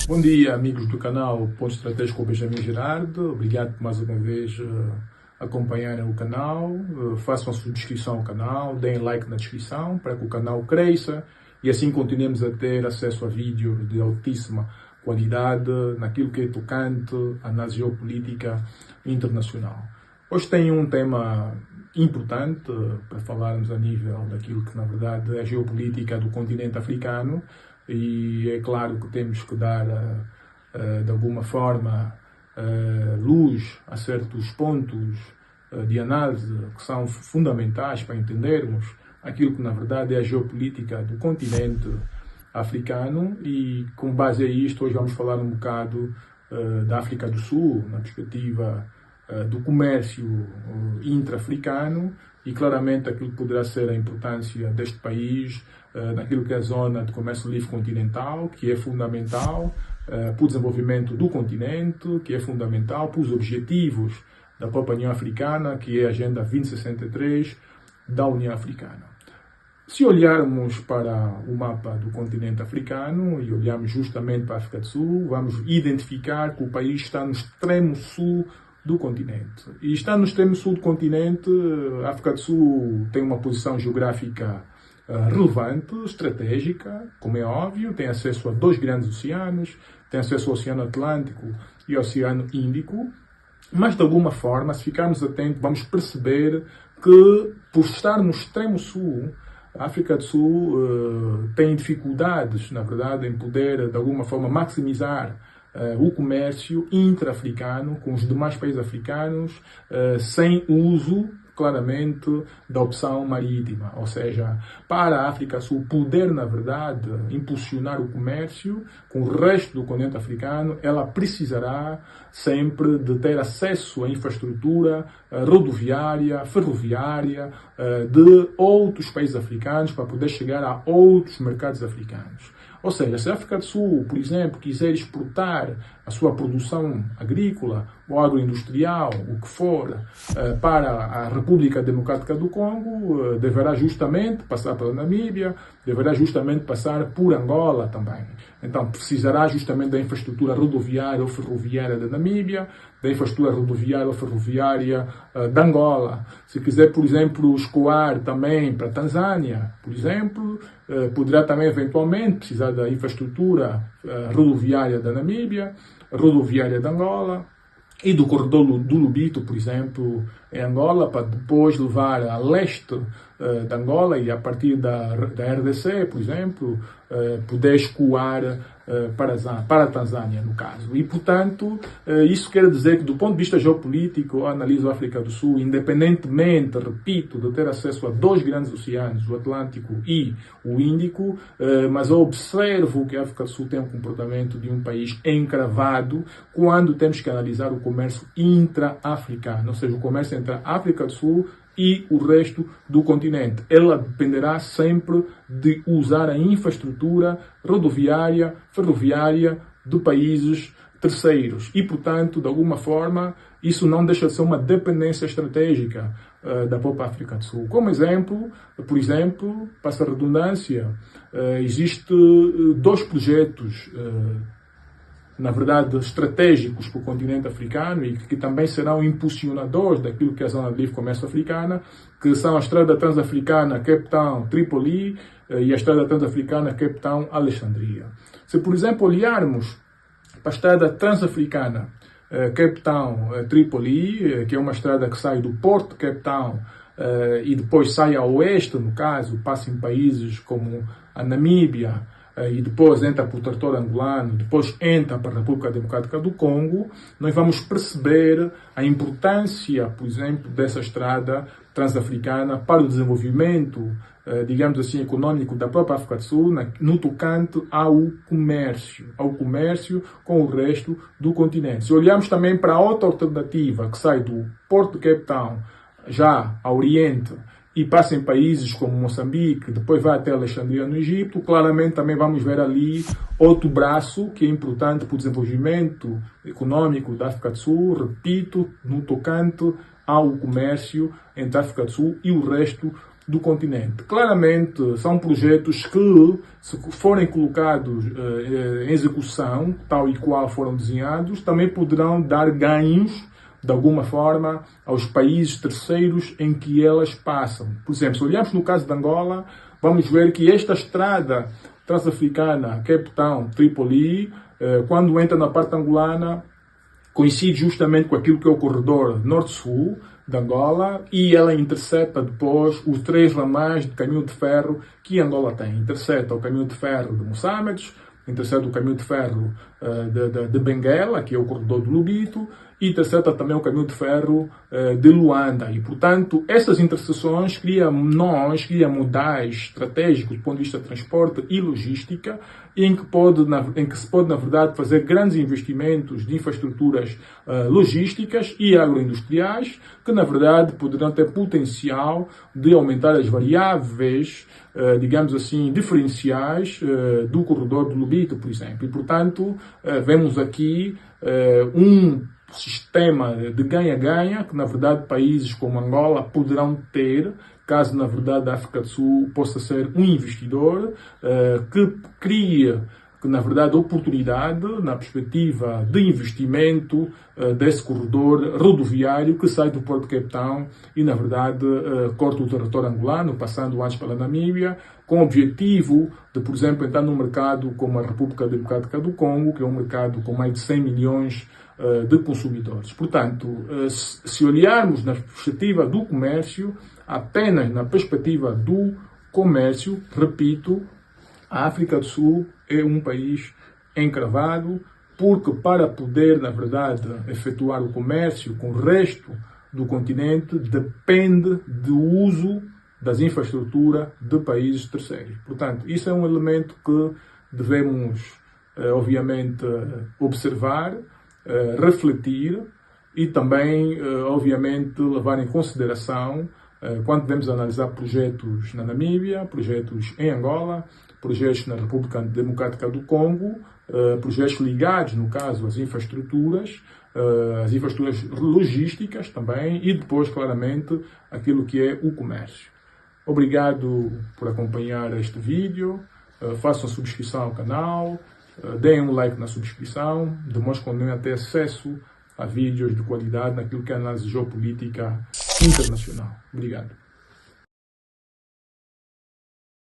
Bom dia, amigos do canal Ponto Estratégico Benjamin Gerardo. Obrigado por mais uma vez acompanharem o canal. Façam a subscrição ao canal, deem like na descrição para que o canal cresça e assim continuemos a ter acesso a vídeos de altíssima qualidade naquilo que é tocante à análise geopolítica internacional. Hoje tenho um tema importante para falarmos a nível daquilo que na verdade é a geopolítica do continente africano. E é claro que temos que dar, de alguma forma, luz a certos pontos de análise que são fundamentais para entendermos aquilo que, na verdade, é a geopolítica do continente africano. E, com base a isto, hoje vamos falar um bocado da África do Sul, na perspectiva do comércio intra-africano e, claramente, aquilo que poderá ser a importância deste país naquilo que é a zona de comércio livre continental, que é fundamental para o desenvolvimento do continente, que é fundamental para os objetivos da própria União Africana, que é a Agenda 2063 da União Africana. Se olharmos para o mapa do continente africano e olharmos justamente para a África do Sul, vamos identificar que o país está no extremo sul do continente. E está no extremo sul do continente, a África do Sul tem uma posição geográfica relevante, estratégica, como é óbvio, tem acesso a dois grandes oceanos, tem acesso ao Oceano Atlântico e ao Oceano Índico, mas de alguma forma, se ficarmos atentos, vamos perceber que, por estar no extremo sul, a África do Sul tem dificuldades, na verdade, em poder, de alguma forma, maximizar o comércio intra-africano com os demais países africanos sem uso, claramente, da opção marítima. Ou seja, para a África do Sul poder, na verdade, impulsionar o comércio com o resto do continente africano, ela precisará sempre de ter acesso à infraestrutura rodoviária, ferroviária de outros países africanos para poder chegar a outros mercados africanos. Ou seja, se a África do Sul, por exemplo, quiser exportar a sua produção agrícola ou agroindustrial, o que for, para a República Democrática do Congo, deverá justamente passar pela Namíbia, deverá justamente passar por Angola também. Então, precisará justamente da infraestrutura rodoviária ou ferroviária da Namíbia, da infraestrutura rodoviária ou ferroviária da Angola. Se quiser, por exemplo, escoar também para a Tanzânia, por exemplo, poderá também eventualmente precisar da infraestrutura rodoviária da Namíbia, rodoviária da Angola e do corredor do Lubito, por exemplo, em Angola, para depois levar a leste da Angola e a partir da RDC, por exemplo, poder escoar para a Tanzânia, no caso. E, portanto, isso quer dizer que, do ponto de vista geopolítico, eu analiso a África do Sul, independentemente, repito, de ter acesso a dois grandes oceanos, o Atlântico e o Índico, mas eu observo que a África do Sul tem um comportamento de um país encravado quando temos que analisar o comércio intra-africano, ou seja, o comércio entre a África do Sul e o resto do continente. Ela dependerá sempre de usar a infraestrutura rodoviária, ferroviária de países terceiros. E, portanto, de alguma forma, isso não deixa de ser uma dependência estratégica da própria África do Sul. Como exemplo, por exemplo, passa a redundância, existem dois projetos na verdade, estratégicos para o continente africano e que também serão impulsionadores daquilo que é a Zona de Livre Comércio Africana, que são a Estrada Transafricana Cape Town-Tripoli e a Estrada Transafricana Cape Town-Alexandria. Se, por exemplo, olharmos para a Estrada Transafricana Cape Town-Tripoli, que é uma estrada que sai do porto de Cape Town e depois sai a oeste, no caso, passa em países como a Namíbia, e depois entra para o território angolano, depois entra para a República Democrática do Congo, nós vamos perceber a importância, por exemplo, dessa estrada transafricana para o desenvolvimento, digamos assim, econômico da própria África do Sul, no tocante ao comércio com o resto do continente. Se olharmos também para a outra alternativa que sai do Porto de Cape Town, já a oriente, e passa em países como Moçambique, depois vai até Alexandria no Egito, claramente também vamos ver ali outro braço que é importante para o desenvolvimento econômico da África do Sul, repito, no tocante ao comércio entre a África do Sul e o resto do continente. Claramente, são projetos que, se forem colocados em execução, tal e qual foram desenhados, também poderão dar ganhos, de alguma forma, aos países terceiros em que elas passam. Por exemplo, se olharmos no caso de Angola, vamos ver que esta estrada transafricana, Cape Town, Tripoli, quando entra na parte angolana, coincide justamente com aquilo que é o corredor norte-sul de Angola e ela intercepta depois os 3 ramais de caminho de ferro que Angola tem. Intercepta o caminho de ferro de Moçambique, intercepta o caminho de ferro de Benguela, que é o corredor do Lubito, e intercepta também o caminho de ferro de Luanda. E, portanto, essas interseções criam modais estratégicos do ponto de vista de transporte e logística, em que se pode, na verdade, fazer grandes investimentos de infraestruturas logísticas e agroindustriais, que, na verdade, poderão ter potencial de aumentar as variáveis, digamos assim, diferenciais do corredor do Lubito, por exemplo. E, portanto, vemos aqui um sistema de ganha-ganha que, na verdade, países como Angola poderão ter, caso, na verdade, a África do Sul possa ser um investidor que cria, na verdade, oportunidade na perspectiva de investimento desse corredor rodoviário que sai do Porto de Cape Town e, na verdade, corta o território angolano, passando antes pela Namíbia, com o objetivo de, por exemplo, entrar num mercado como a República Democrática do Congo, que é um mercado com mais de 100 milhões de consumidores. Portanto, se olharmos na perspectiva do comércio, apenas na perspectiva do comércio, repito, a África do Sul é um país encravado, porque para poder, na verdade, efetuar o comércio com o resto do continente, depende do uso das infraestruturas de países terceiros. Portanto, isso é um elemento que devemos, obviamente, observar, refletir e também, obviamente, levar em consideração quando devemos analisar projetos na Namíbia, projetos em Angola, projetos na República Democrática do Congo, projetos ligados, no caso, às infraestruturas logísticas também e depois, claramente, aquilo que é o comércio. Obrigado por acompanhar este vídeo, façam a subscrição ao canal, deem um like na subscrição, demonstrem que podem ter acesso a vídeos de qualidade naquilo que é a análise geopolítica internacional. Obrigado.